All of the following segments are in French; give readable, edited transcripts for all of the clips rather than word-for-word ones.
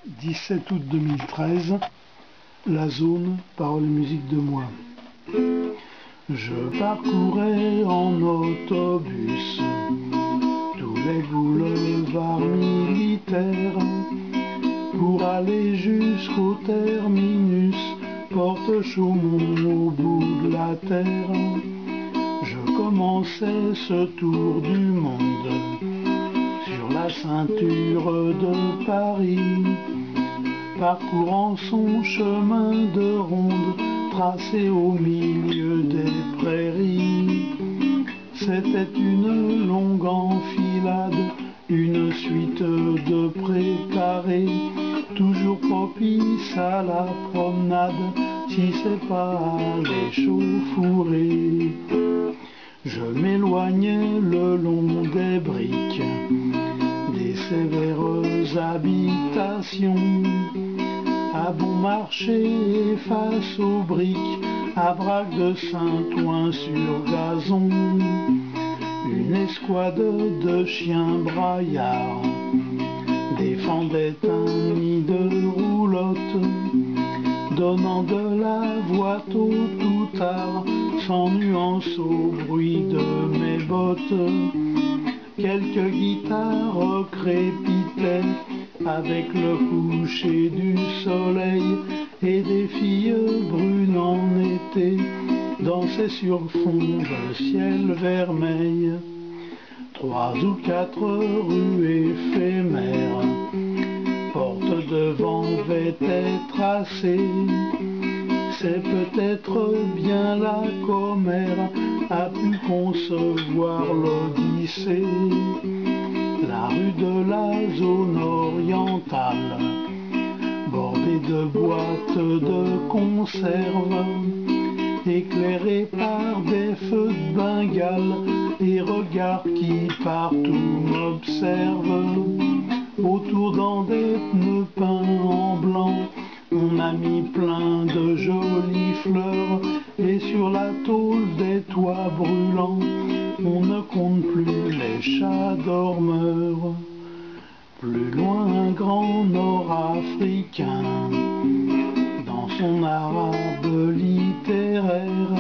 17 août 2013, La Zone, paroles et musique de moi. Je parcourais en autobus tous les boulevards militaires pour aller jusqu'au terminus, Porte Chaumont au bout de la terre. Je commençais ce tour du monde sur la ceinture de Paris, parcourant son chemin de ronde tracé au milieu des prairies. C'était une longue enfilade, une suite de précarés, toujours propice à la promenade, si c'est pas l'échauffourée. Je m'éloignais le long des briques, des sévères habitations, à bon marché et face aux briques, à Braque de Saint-Ouen sur gazon. Une escouade de chiens braillards défendait un nid de roulotte, donnant de la voix tôt ou tard, sans nuance au bruit de mes bottes. Quelques guitares crépitaient avec le coucher du soleil, et des filles brunes en été dansaient sur fond de ciel vermeil. 3 ou 4 rues éphémères, porte devant étaient tracées. C'est peut-être bien la commère a pu concevoir l'Odyssée. La rue de la zone orientale, bordée de boîtes de conserve, éclairée par des feux de Bengale et regards qui partout m'observent. Autour dans des pneus peints en blanc, on a mis plein de jolies fleurs, et sur la tôle des toits brûlants, on ne compte plus les chats dormeurs. Plus loin, un grand nord-africain, dans son arabe littéraire,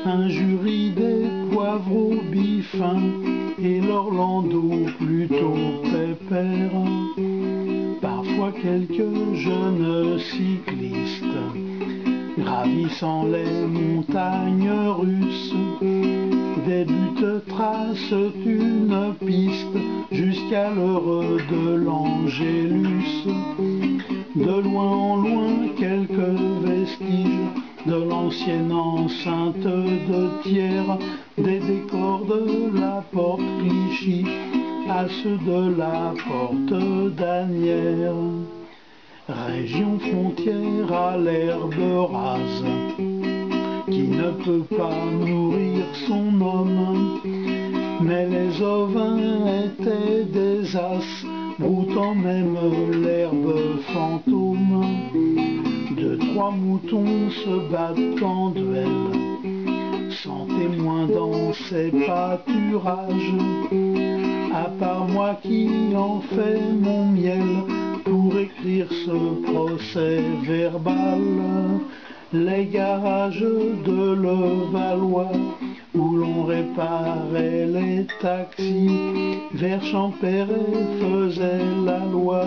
un jury des poivreaux bifins et l'Orlando plutôt pépère. Parfois quelques jeunes cyclistes gravissant les montagnes russes, des buts tracent une piste jusqu'à l'heure de l'Angélus. De loin en loin, quelques vestiges de l'ancienne enceinte de Thiers, des décors de la porte Clichy à ceux de la porte d'Asnières. Région frontière à l'herbe rase, qui ne peut pas nourrir son homme, mais les ovins étaient des as, broutant même l'herbe fantôme. 2-3 moutons se battent en duel, sans témoin dans ces pâturages, à part moi qui en fais mon miel pour écrire ce procès verbal. Les garages de Levallois, où l'on réparait les taxis, vers Champéret faisait la loi,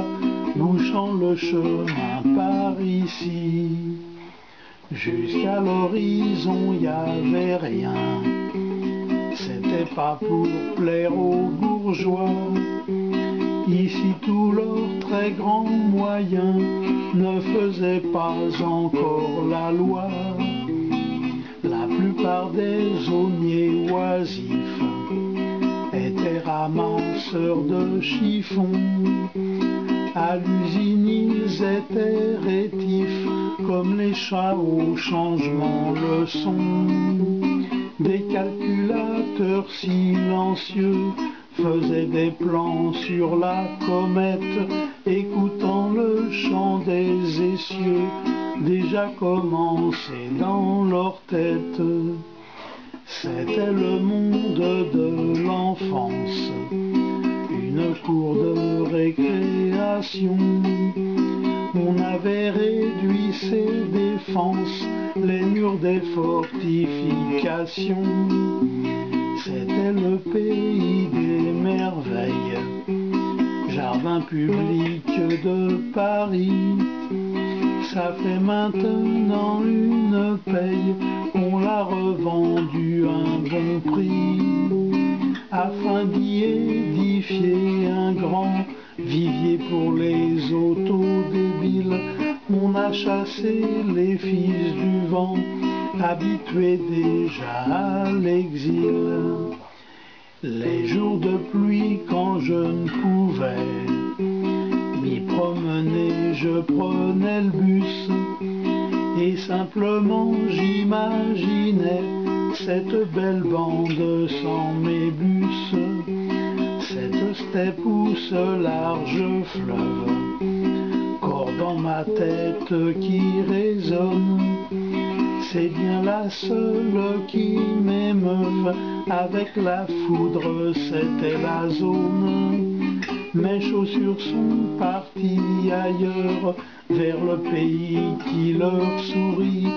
bouchant le chemin par ici. Jusqu'à l'horizon y avait rien, c'était pas pour plaire aux bourgeois. Ici tout leurs très grands moyens ne faisaient pas encore la loi. La plupart des auniers oisifs étaient ramasseurs de chiffons. À l'usine ils étaient rétifs comme les chats au changement le son. Des calculateurs silencieux faisaient des plans sur la comète, écoutant le chant des essieux déjà commencé dans leur tête. C'était le monde de l'enfance, une cour de récréation On avait réduit ses défenses, les murs des fortifications. C'était le pays des merveilles, jardin public de Paris. Ça fait maintenant une paye qu'on l'a revendu à un bon prix, afin d'y édifier un grand vivier pour les autodébiles. On a chassé les fils du vent, habitués déjà à l'exil. Les jours de pluie, quand je ne pouvais m'y promener, je prenais le bus et simplement j'imaginais cette belle bande sans mébus, cette steppe ou ce large fleuve, corps dans ma tête qui résonne. C'est bien la seule qui m'émeuve, avec la foudre c'était la zone. Mes chaussures sont parties ailleurs, vers le pays qui leur sourit,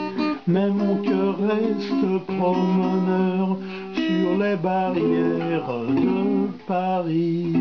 mais mon cœur reste promeneur sur les barrières de Paris.